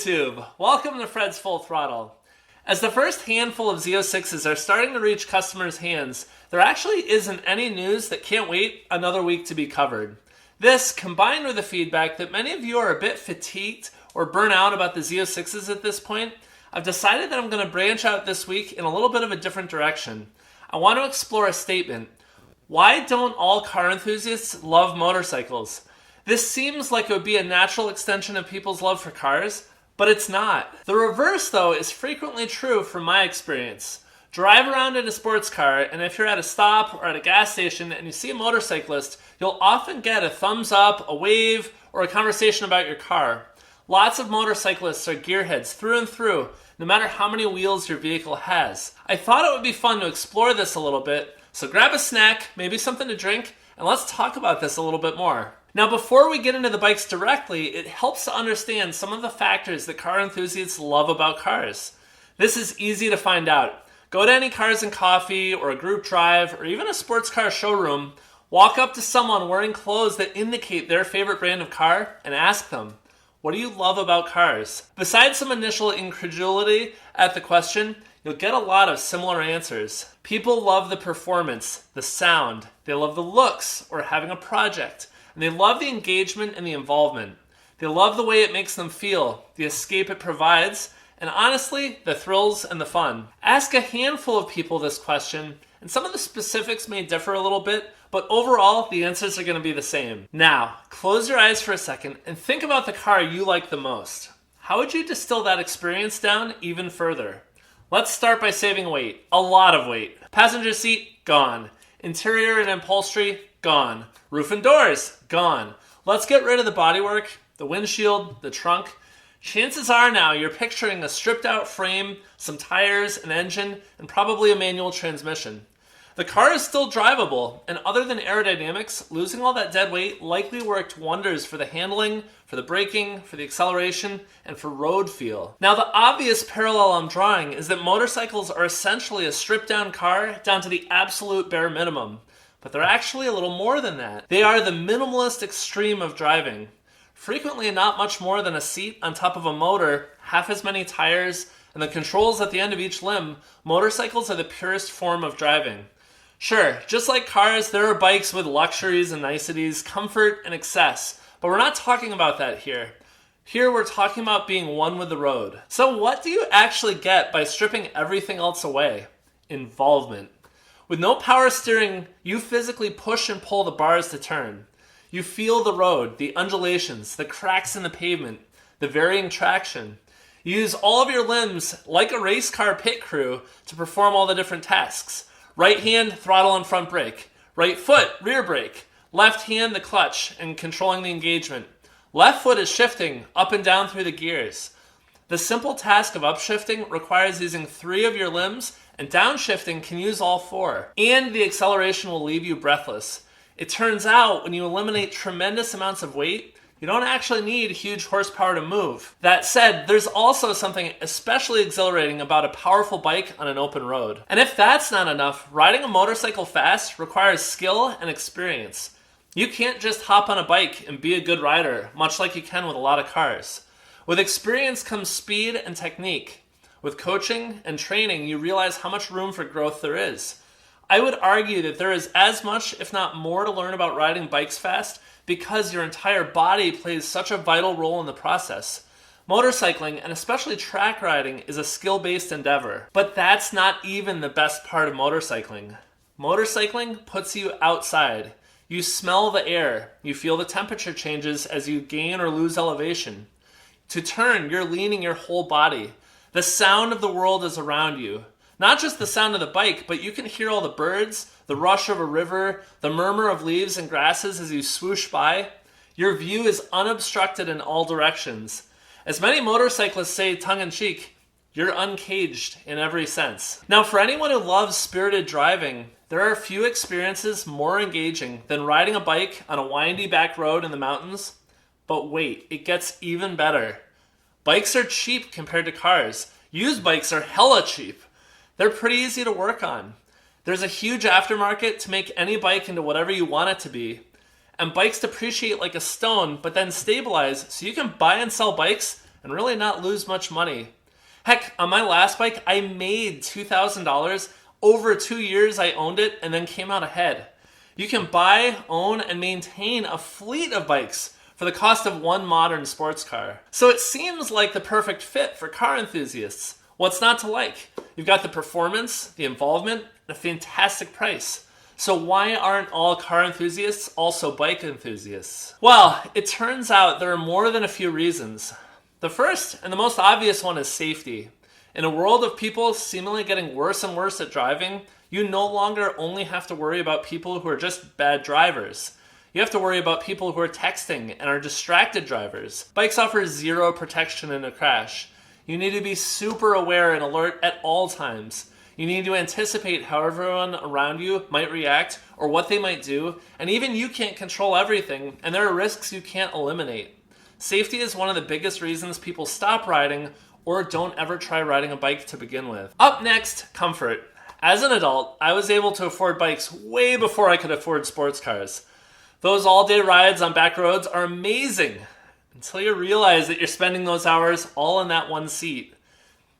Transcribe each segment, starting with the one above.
YouTube? Welcome to Fred's Full Throttle. As the first handful of Z06s are starting to reach customers' hands, there actually isn't any news that can't wait another week to be covered. This, combined with the feedback that many of you are a bit fatigued or burnt out about the Z06s at this point, I've decided that I'm going to branch out this week in a little bit of a different direction. I want to explore a statement. Why don't all car enthusiasts love motorcycles? This seems like it would be a natural extension of people's love for cars, but it's not. The reverse, though, is frequently true from my experience. Drive around in a sports car, and if you're at a stop or at a gas station and you see a motorcyclist, you'll often get a thumbs up, a wave, or a conversation about your car. Lots of motorcyclists are gearheads through and through, no matter how many wheels your vehicle has. I thought it would be fun to explore this a little bit, so grab a snack, maybe something to drink, and let's talk about this a little bit more. Now, before we get into the bikes directly, it helps to understand some of the factors that car enthusiasts love about cars. This is easy to find out. Go to any Cars and Coffee or a group drive or even a sports car showroom, walk up to someone wearing clothes that indicate their favorite brand of car and ask them, what do you love about cars? Besides some initial incredulity at the question, you'll get a lot of similar answers. People love the performance, the sound, they love the looks or having a project, and they love the engagement and the involvement. They love the way it makes them feel, the escape it provides, and honestly, the thrills and the fun. Ask a handful of people this question, and some of the specifics may differ a little bit, but overall, the answers are going to be the same. Now, close your eyes for a second and think about the car you like the most. How would you distill that experience down even further? Let's start by saving weight. A lot of weight. Passenger seat, gone. Interior and upholstery, gone. Roof and doors, gone. Let's get rid of the bodywork, the windshield, the trunk. Chances are now you're picturing a stripped out frame, some tires, an engine, and probably a manual transmission. The car is still drivable, and other than aerodynamics, losing all that dead weight likely worked wonders for the handling, for the braking, for the acceleration, and for road feel. Now, the obvious parallel I'm drawing is that motorcycles are essentially a stripped down car down to the absolute bare minimum. But they're actually a little more than that. They are the minimalist extreme of driving. Frequently not much more than a seat on top of a motor, half as many tires, and the controls at the end of each limb, motorcycles are the purest form of driving. Sure, just like cars, there are bikes with luxuries and niceties, comfort and excess, but we're not talking about that here. Here we're talking about being one with the road. So what do you actually get by stripping everything else away? Involvement. With no power steering, you physically push and pull the bars to turn. You feel the road, the undulations, the cracks in the pavement, the varying traction. You use all of your limbs like a race car pit crew to perform all the different tasks. Right hand, throttle and front brake. Right foot, rear brake. Left hand, the clutch and controlling the engagement. Left foot is shifting up and down through the gears. The simple task of upshifting requires using 3 of your limbs, and downshifting can use all 4. And the acceleration will leave you breathless. It turns out when you eliminate tremendous amounts of weight, you don't actually need huge horsepower to move. That said, there's also something especially exhilarating about a powerful bike on an open road. And if that's not enough, riding a motorcycle fast requires skill and experience. You can't just hop on a bike and be a good rider, much like you can with a lot of cars. With experience comes speed and technique. With coaching and training, you realize how much room for growth there is. I would argue that there is as much, if not more, to learn about riding bikes fast because your entire body plays such a vital role in the process. Motorcycling, and especially track riding, is a skill-based endeavor. But that's not even the best part of motorcycling. Motorcycling puts you outside. You smell the air. You feel the temperature changes as you gain or lose elevation. To turn, you're leaning your whole body. The sound of the world is around you. Not just the sound of the bike, but you can hear all the birds, the rush of a river, the murmur of leaves and grasses as you swoosh by. Your view is unobstructed in all directions. As many motorcyclists say tongue-in-cheek, you're uncaged in every sense. Now, for anyone who loves spirited driving, there are few experiences more engaging than riding a bike on a windy back road in the mountains. But wait, it gets even better. Bikes are cheap compared to cars. Used bikes are hella cheap. They're pretty easy to work on. There's a huge aftermarket to make any bike into whatever you want it to be. And bikes depreciate like a stone, but then stabilize so you can buy and sell bikes and really not lose much money. Heck, on my last bike, I made $2,000 over 2 years I owned it and then came out ahead. You can buy, own, and maintain a fleet of bikes for the cost of one modern sports car. So it seems like the perfect fit for car enthusiasts. What's not to like? You've got the performance, the involvement, and a fantastic price. So why aren't all car enthusiasts also bike enthusiasts? Well, it turns out there are more than a few reasons. The first and the most obvious one is safety. In a world of people seemingly getting worse and worse at driving, you no longer only have to worry about people who are just bad drivers. You have to worry about people who are texting and are distracted drivers. Bikes offer zero protection in a crash. You need to be super aware and alert at all times. You need to anticipate how everyone around you might react or what they might do, and even you can't control everything, and there are risks you can't eliminate. Safety is one of the biggest reasons people stop riding or don't ever try riding a bike to begin with. Up next, comfort. As an adult, I was able to afford bikes way before I could afford sports cars. Those all-day rides on back roads are amazing until you realize that you're spending those hours all in that one seat.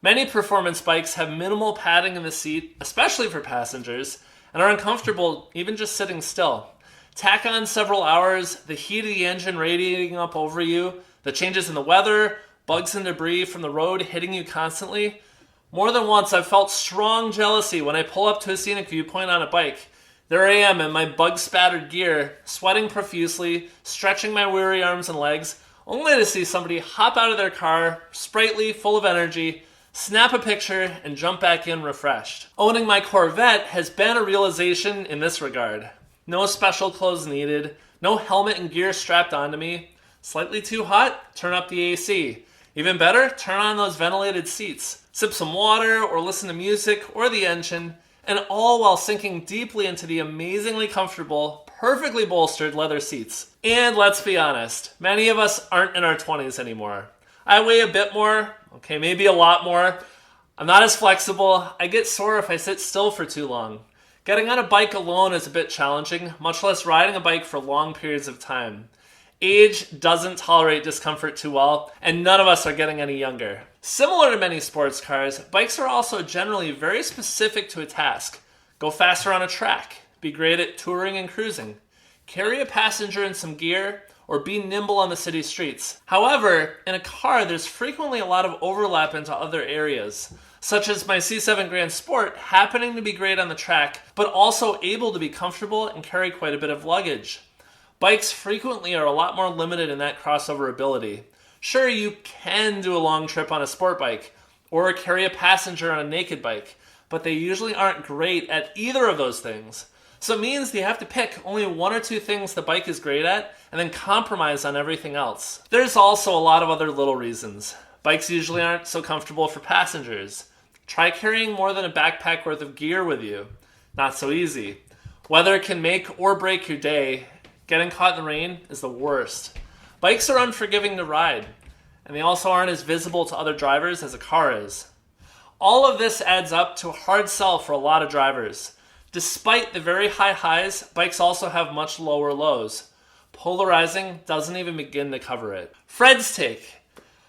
Many performance bikes have minimal padding in the seat, especially for passengers, and are uncomfortable even just sitting still. Tack on several hours, the heat of the engine radiating up over you, the changes in the weather, bugs and debris from the road hitting you constantly. More than once, I've felt strong jealousy when I pull up to a scenic viewpoint on a bike. There I am in my bug-spattered gear, sweating profusely, stretching my weary arms and legs, only to see somebody hop out of their car, sprightly, full of energy, snap a picture, and jump back in refreshed. Owning my Corvette has been a realization in this regard. No special clothes needed, no helmet and gear strapped onto me. Slightly too hot? Turn up the AC. Even better, turn on those ventilated seats. Sip some water or listen to music or the engine, and all while sinking deeply into the amazingly comfortable, perfectly bolstered leather seats. And let's be honest, many of us aren't in our 20s anymore. I weigh a bit more, okay, maybe a lot more. I'm not as flexible. I get sore if I sit still for too long. Getting on a bike alone is a bit challenging, much less riding a bike for long periods of time. Age doesn't tolerate discomfort too well, and none of us are getting any younger. Similar to many sports cars, bikes are also generally very specific to a task. Go faster on a track, be great at touring and cruising, carry a passenger and some gear, or be nimble on the city streets. However, in a car, there's frequently a lot of overlap into other areas, such as my C7 Grand Sport happening to be great on the track, but also able to be comfortable and carry quite a bit of luggage. Bikes frequently are a lot more limited in that crossover ability. Sure, you can do a long trip on a sport bike, or carry a passenger on a naked bike, but they usually aren't great at either of those things. So it means you have to pick only one or two things the bike is great at, and then compromise on everything else. There's also a lot of other little reasons. Bikes usually aren't so comfortable for passengers. Try carrying more than a backpack worth of gear with you. Not so easy. Weather can make or break your day. Getting caught in the rain is the worst. Bikes are unforgiving to ride, and they also aren't as visible to other drivers as a car is. All of this adds up to a hard sell for a lot of drivers. Despite the very high highs, bikes also have much lower lows. Polarizing doesn't even begin to cover it. Fred's take.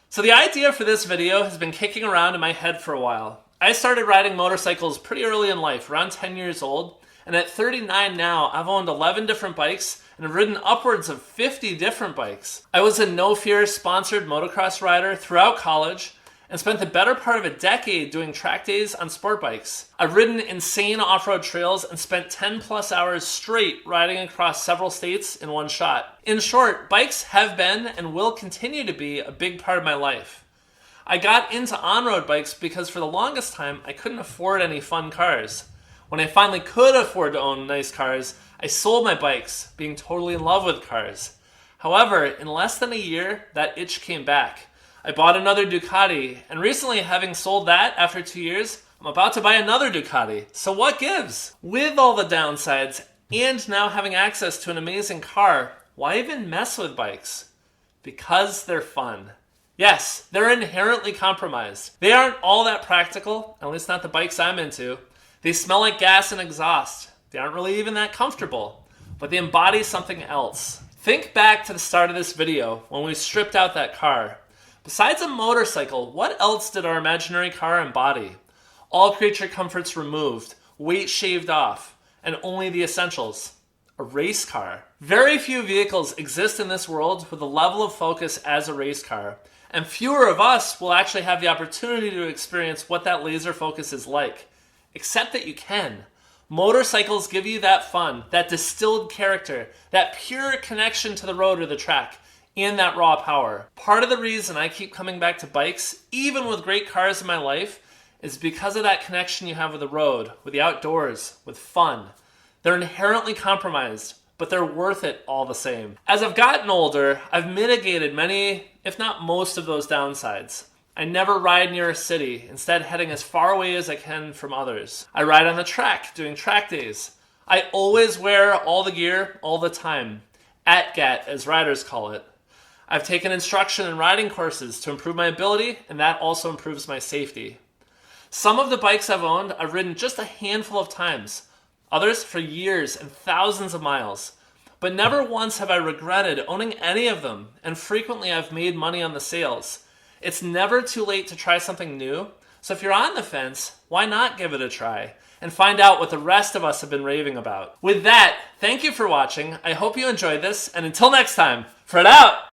So the idea for this video has been kicking around in my head for a while. I started riding motorcycles pretty early in life, around 10 years old, and at 39 now, I've owned 11 different bikes and have ridden upwards of 50 different bikes. I was a No Fear sponsored motocross rider throughout college and spent the better part of a decade doing track days on sport bikes. I've ridden insane off-road trails and spent 10 plus hours straight riding across several states in one shot. In short, bikes have been and will continue to be a big part of my life. I got into on-road bikes because for the longest time I couldn't afford any fun cars. When I finally could afford to own nice cars, I sold my bikes, being totally in love with cars. However, in less than a year, that itch came back. I bought another Ducati, and recently, having sold that after 2 years, I'm about to buy another Ducati. So what gives? With all the downsides, and now having access to an amazing car, why even mess with bikes? Because they're fun. Yes, they're inherently compromised. They aren't all that practical, at least not the bikes I'm into. They smell like gas and exhaust. They aren't really even that comfortable, but they embody something else. Think back to the start of this video when we stripped out that car. Besides a motorcycle, what else did our imaginary car embody? All creature comforts removed, weight shaved off, and only the essentials. A race car. Very few vehicles exist in this world with a level of focus as a race car, and fewer of us will actually have the opportunity to experience what that laser focus is like. Except that you can. Motorcycles give you that fun, that distilled character, that pure connection to the road or the track, and that raw power. Part of the reason I keep coming back to bikes, even with great cars in my life, is because of that connection you have with the road, with the outdoors, with fun. They're inherently compromised, but they're worth it all the same. As I've gotten older, I've mitigated many, if not most of those downsides. I never ride near a city, instead heading as far away as I can from others. I ride on the track, doing track days. I always wear all the gear, all the time. ATGAT, as riders call it. I've taken instruction in riding courses to improve my ability, and that also improves my safety. Some of the bikes I've owned, I've ridden just a handful of times. Others for years and thousands of miles. But never once have I regretted owning any of them, and frequently I've made money on the sales. It's never too late to try something new, so if you're on the fence, why not give it a try and find out what the rest of us have been raving about. With that, thank you for watching. I hope you enjoyed this, and until next time, Fred out!